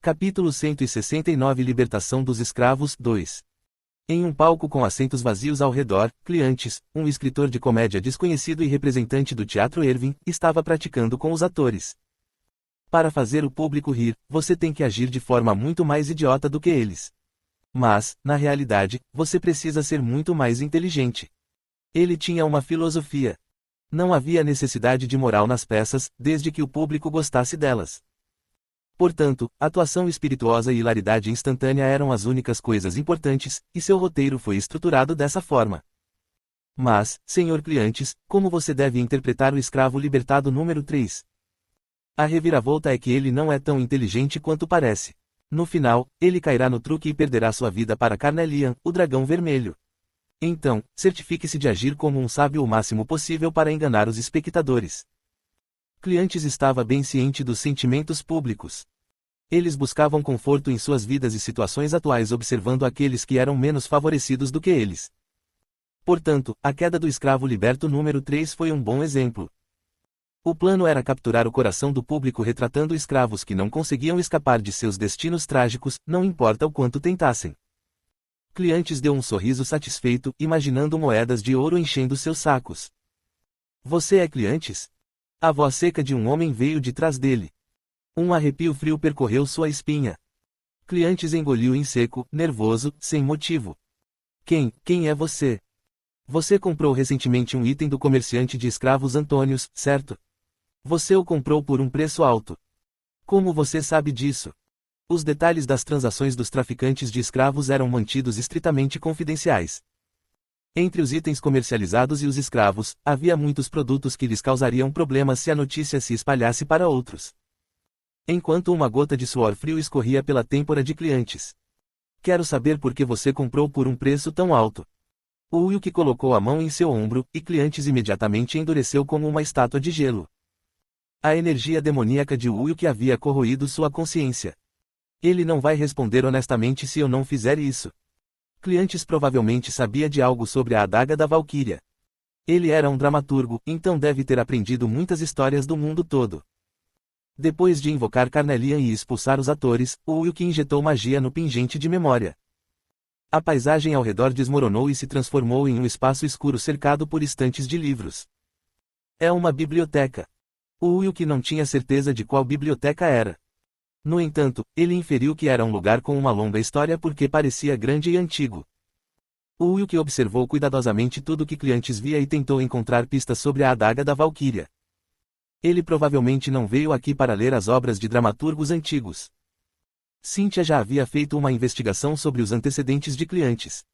Capítulo 169 Libertação dos escravos 2. Em um palco com assentos vazios ao redor, clientes, um escritor de comédia desconhecido e representante do Teatro Irving, estava praticando com os atores. Para fazer o público rir, você tem que agir de forma muito mais idiota do que eles. Mas, na realidade, você precisa ser muito mais inteligente. Ele tinha uma filosofia. Não havia necessidade de moral nas peças, desde que o público gostasse delas. Portanto, atuação espirituosa e hilaridade instantânea eram as únicas coisas importantes, e seu roteiro foi estruturado dessa forma. Mas, senhor clientes, como você deve interpretar o escravo libertado número 3? A reviravolta é que ele não é tão inteligente quanto parece. No final, ele cairá no truque e perderá sua vida para Carnelian, o dragão vermelho. Então, certifique-se de agir como um sábio o máximo possível para enganar os espectadores. Clientes estava bem ciente dos sentimentos públicos. Eles buscavam conforto em suas vidas e situações atuais observando aqueles que eram menos favorecidos do que eles. Portanto, a queda do escravo liberto número 3 foi um bom exemplo. O plano era capturar o coração do público retratando escravos que não conseguiam escapar de seus destinos trágicos, não importa o quanto tentassem. Clientes deu um sorriso satisfeito, imaginando moedas de ouro enchendo seus sacos. Você é clientes? A voz seca de um homem veio de trás dele. Um arrepio frio percorreu sua espinha. Clientes engoliu em seco, nervoso, sem motivo. Quem é você? Você comprou recentemente um item do comerciante de escravos Antônios, certo? Você o comprou por um preço alto. Como você sabe disso? Os detalhes das transações dos traficantes de escravos eram mantidos estritamente confidenciais. Entre os itens comercializados e os escravos, havia muitos produtos que lhes causariam problemas se a notícia se espalhasse para outros. Enquanto uma gota de suor frio escorria pela têmpora de clientes. Quero saber por que você comprou por um preço tão alto. O Wilk colocou a mão em seu ombro, e clientes imediatamente endureceu como uma estátua de gelo. A energia demoníaca de Wilk havia corroído sua consciência. Ele não vai responder honestamente se eu não fizer isso. Clientes provavelmente sabia de algo sobre a adaga da Valquíria. Ele era um dramaturgo, então deve ter aprendido muitas histórias do mundo todo. Depois de invocar Carnelian e expulsar os atores, o Wilk injetou magia no pingente de memória. A paisagem ao redor desmoronou e se transformou em um espaço escuro cercado por estantes de livros. É uma biblioteca. O Wilk não tinha certeza de qual biblioteca era. No entanto, ele inferiu que era um lugar com uma longa história porque parecia grande e antigo. O Wilk observou cuidadosamente tudo que clientes via e tentou encontrar pistas sobre a adaga da Valquíria. Ele provavelmente não veio aqui para ler as obras de dramaturgos antigos. Cynthia já havia feito uma investigação sobre os antecedentes de clientes.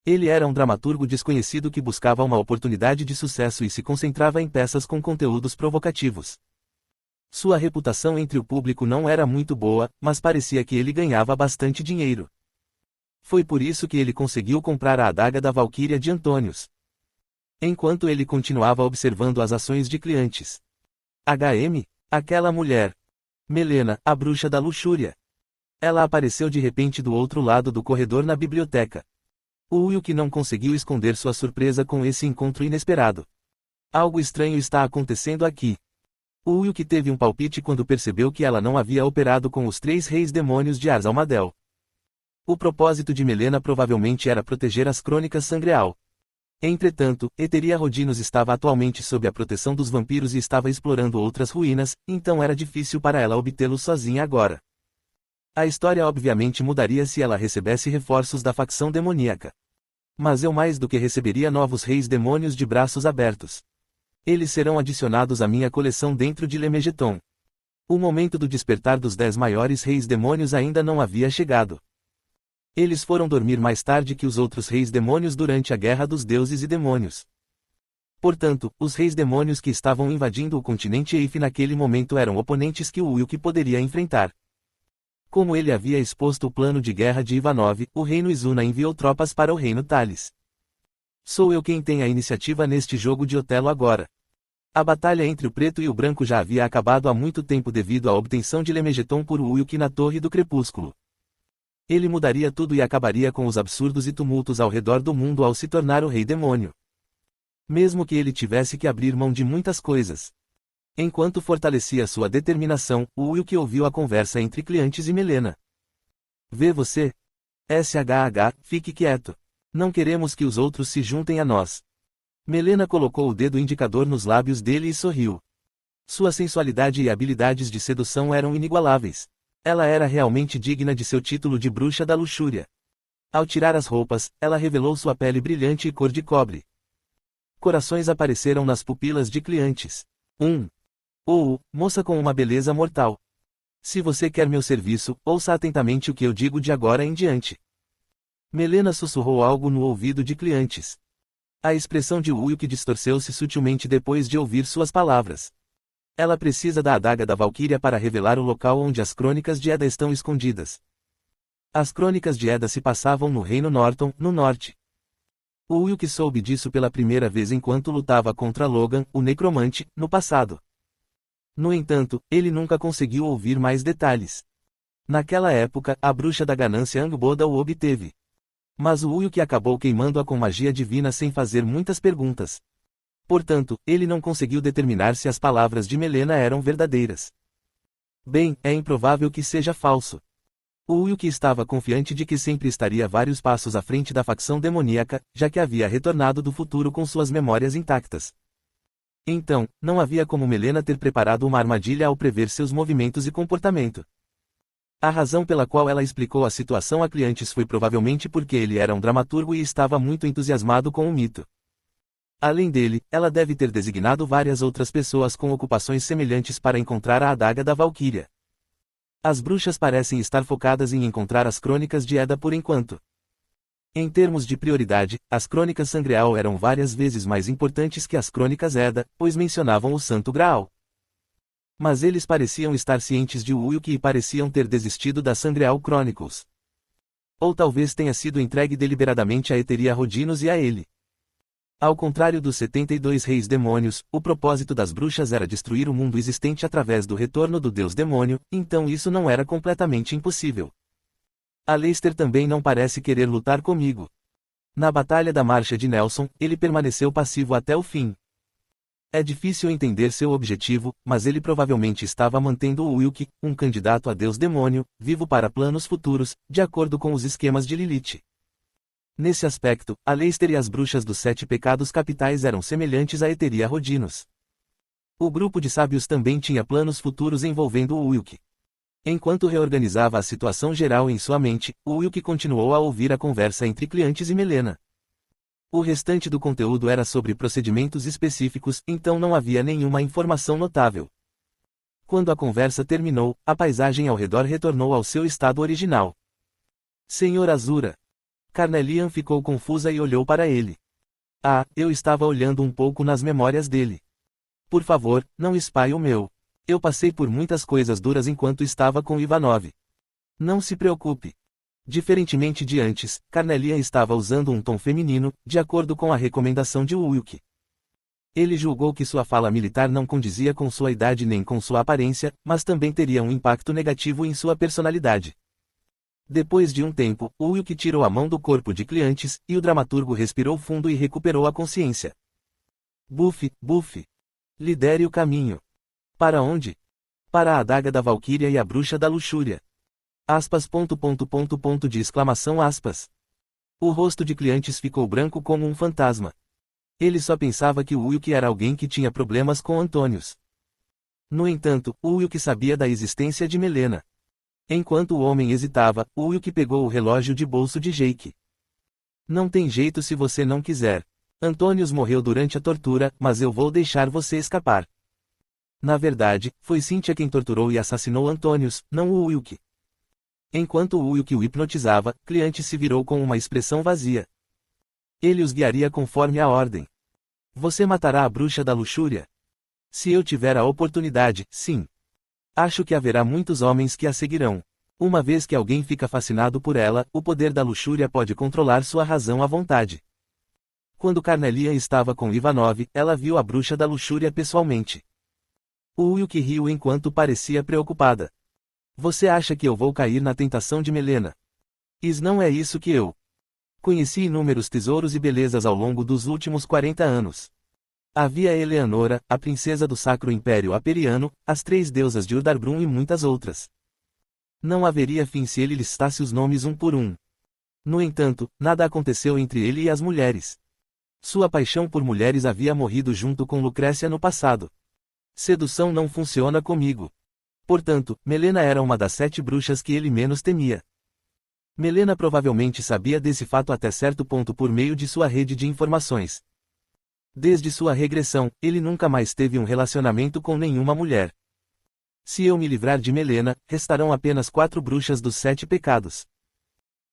Ele era um dramaturgo desconhecido que buscava uma oportunidade de sucesso e se concentrava em peças com conteúdos provocativos. Sua reputação entre o público não era muito boa, mas parecia que ele ganhava bastante dinheiro. Foi por isso que ele conseguiu comprar a adaga da Valquíria de Antônios. Enquanto ele continuava observando as ações de clientes. Aquela mulher. Melena, a bruxa da luxúria. Ela apareceu de repente do outro lado do corredor na biblioteca. O Wilk não conseguiu esconder sua surpresa com esse encontro inesperado. Algo estranho está acontecendo aqui. O Wilk teve um palpite quando percebeu que ela não havia operado com os 3 reis demônios de Arsalmadel. O propósito de Melena provavelmente era proteger as crônicas Sangreal. Entretanto, Eteria Rodinos estava atualmente sob a proteção dos vampiros e estava explorando outras ruínas, então era difícil para ela obtê-lo sozinha agora. A história obviamente mudaria se ela recebesse reforços da facção demoníaca. Mas eu mais do que receberia novos reis demônios de braços abertos. Eles serão adicionados à minha coleção dentro de Lemegeton. O momento do despertar dos 10 maiores reis demônios ainda não havia chegado. Eles foram dormir mais tarde que os outros reis demônios durante a Guerra dos Deuses e Demônios. Portanto, os reis demônios que estavam invadindo o continente Eif naquele momento eram oponentes que o Wilk poderia enfrentar. Como ele havia exposto o plano de guerra de Ivanov, o reino Izuna enviou tropas para o reino Thales. Sou eu quem tem a iniciativa neste jogo de Otelo agora. A batalha entre o preto e o branco já havia acabado há muito tempo devido à obtenção de Lemegeton por Wilk na Torre do Crepúsculo. Ele mudaria tudo e acabaria com os absurdos e tumultos ao redor do mundo ao se tornar o rei demônio. Mesmo que ele tivesse que abrir mão de muitas coisas. Enquanto fortalecia sua determinação, Wilk ouviu a conversa entre Cliantes e Melena. Vê você? SHH, fique quieto. Não queremos que os outros se juntem a nós. Melena colocou o dedo indicador nos lábios dele e sorriu. Sua sensualidade e habilidades de sedução eram inigualáveis. Ela era realmente digna de seu título de bruxa da luxúria. Ao tirar as roupas, ela revelou sua pele brilhante e cor de cobre. Corações apareceram nas pupilas de Cliantes. Moça com uma beleza mortal. Se você quer meu serviço, ouça atentamente o que eu digo de agora em diante. Melena sussurrou algo no ouvido de Cliantes. A expressão de Wilk distorceu-se sutilmente depois de ouvir suas palavras. Ela precisa da adaga da Valquíria para revelar o local onde as crônicas de Eda estão escondidas. As crônicas de Eda se passavam no Reino Norton, no norte. Wilk soube disso pela primeira vez enquanto lutava contra Logan, o necromante, no passado. No entanto, ele nunca conseguiu ouvir mais detalhes. Naquela época, a bruxa da ganância Angboda o obteve. Mas o Wilk acabou queimando-a com magia divina sem fazer muitas perguntas. Portanto, ele não conseguiu determinar se as palavras de Melena eram verdadeiras. Bem, é improvável que seja falso. O Wilk estava confiante de que sempre estaria vários passos à frente da facção demoníaca, já que havia retornado do futuro com suas memórias intactas. Então, não havia como Melena ter preparado uma armadilha ao prever seus movimentos e comportamento. A razão pela qual ela explicou a situação a Cliantes foi provavelmente porque ele era um dramaturgo e estava muito entusiasmado com o mito. Além dele, ela deve ter designado várias outras pessoas com ocupações semelhantes para encontrar a adaga da Valquíria. As bruxas parecem estar focadas em encontrar as crônicas de Eda por enquanto. Em termos de prioridade, as crônicas Sangreal eram várias vezes mais importantes que as crônicas Eda, pois mencionavam o Santo Graal. Mas eles pareciam estar cientes de Wilk e pareciam ter desistido da Sangreal Chronicles. Ou talvez tenha sido entregue deliberadamente a Eteria Rodinos e a ele. Ao contrário dos 72 reis demônios, o propósito das bruxas era destruir o mundo existente através do retorno do deus demônio, então isso não era completamente impossível. Aleister também não parece querer lutar comigo. Na Batalha da Marcha de Nelson, ele permaneceu passivo até o fim. É difícil entender seu objetivo, mas ele provavelmente estava mantendo o Wilk, um candidato a deus demônio, vivo para planos futuros, de acordo com os esquemas de Lilith. Nesse aspecto, Aleister e as bruxas dos 7 pecados capitais eram semelhantes a Eteria Rodinos. O grupo de sábios também tinha planos futuros envolvendo o Wilk. Enquanto reorganizava a situação geral em sua mente, o Wilk continuou a ouvir a conversa entre Cliantes e Melena. O restante do conteúdo era sobre procedimentos específicos, então não havia nenhuma informação notável. Quando a conversa terminou, a paisagem ao redor retornou ao seu estado original. Senhor Azura. Carnelian ficou confusa e olhou para ele. Eu estava olhando um pouco nas memórias dele. Por favor, não espalhe o meu. Eu passei por muitas coisas duras enquanto estava com Ivanov. Não se preocupe. Diferentemente de antes, Carnelian estava usando um tom feminino, de acordo com a recomendação de Wilk. Ele julgou que sua fala militar não condizia com sua idade nem com sua aparência, mas também teria um impacto negativo em sua personalidade. Depois de um tempo, Wilk tirou a mão do corpo de Cliantes, e o dramaturgo respirou fundo e recuperou a consciência. Buffy. Lidere o caminho. Para onde? Para a adaga da Valquíria e a bruxa da luxúria. De exclamação aspas. O rosto de Cliantes ficou branco como um fantasma. Ele só pensava que o Wilk era alguém que tinha problemas com Antônios. No entanto, o Wilk sabia da existência de Melena. Enquanto o homem hesitava, o Wilk pegou o relógio de bolso de Jake. Não tem jeito se você não quiser. Antônios morreu durante a tortura, mas eu vou deixar você escapar. Na verdade, foi Cynthia quem torturou e assassinou Antônios, não o Wilk. Enquanto o Wilk o hipnotizava, Cliantes se virou com uma expressão vazia. Ele os guiaria conforme a ordem. Você matará a bruxa da luxúria? Se eu tiver a oportunidade, sim. Acho que haverá muitos homens que a seguirão. Uma vez que alguém fica fascinado por ela, o poder da luxúria pode controlar sua razão à vontade. Quando Carnelian estava com Ivanov, ela viu a bruxa da luxúria pessoalmente. O Wilk riu enquanto parecia preocupada. Você acha que eu vou cair na tentação de Melena? Não é isso que eu. Conheci inúmeros tesouros e belezas ao longo dos últimos 40 anos. Havia Eleanora, a princesa do Sacro Império Aperiano, as 3 deusas de Udarbrum e muitas outras. Não haveria fim se ele listasse os nomes um por um. No entanto, nada aconteceu entre ele e as mulheres. Sua paixão por mulheres havia morrido junto com Lucrécia no passado. Sedução não funciona comigo. Portanto, Melena era uma das 7 bruxas que ele menos temia. Melena provavelmente sabia desse fato até certo ponto por meio de sua rede de informações. Desde sua regressão, ele nunca mais teve um relacionamento com nenhuma mulher. Se eu me livrar de Melena, restarão apenas 4 bruxas dos 7 pecados.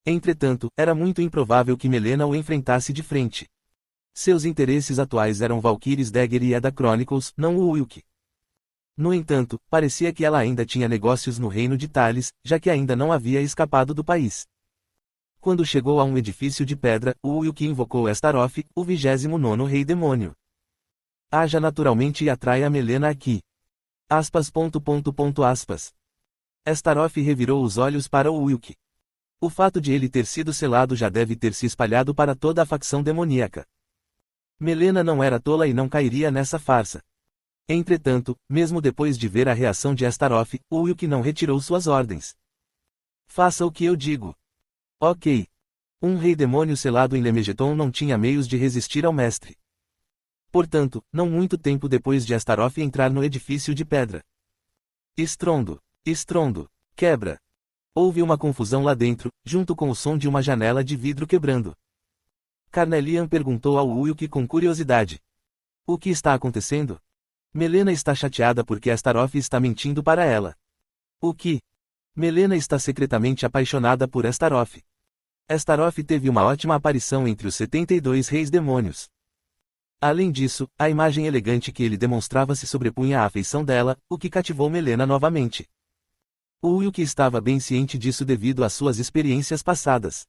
Entretanto, era muito improvável que Melena o enfrentasse de frente. Seus interesses atuais eram Valkyries Dagger e Edda Chronicles, não o Wilk. No entanto, parecia que ela ainda tinha negócios no reino de Thales, já que ainda não havia escapado do país. Quando chegou a um edifício de pedra, o Wilk invocou Astaroth, o 29º rei demônio. Haja naturalmente e atraia Melena aqui. Aspas. Astaroth revirou os olhos para o Wilk. O fato de ele ter sido selado já deve ter se espalhado para toda a facção demoníaca. Melena não era tola e não cairia nessa farsa. Entretanto, mesmo depois de ver a reação de Astaroth, o Wilk não retirou suas ordens. Faça o que eu digo. Ok. Um rei demônio selado em Lemegeton não tinha meios de resistir ao mestre. Portanto, não muito tempo depois de Astaroth entrar no edifício de pedra. Estrondo, estrondo, quebra. Houve uma confusão lá dentro, junto com o som de uma janela de vidro quebrando. Carnelian perguntou ao Wilk com curiosidade. O que está acontecendo? Melena está chateada porque Astaroth está mentindo para ela. O que? Melena está secretamente apaixonada por Astaroth. Astaroth teve uma ótima aparição entre os 72 reis demônios. Além disso, a imagem elegante que ele demonstrava se sobrepunha à afeição dela, o que cativou Melena novamente. O Wilk estava bem ciente disso devido às suas experiências passadas.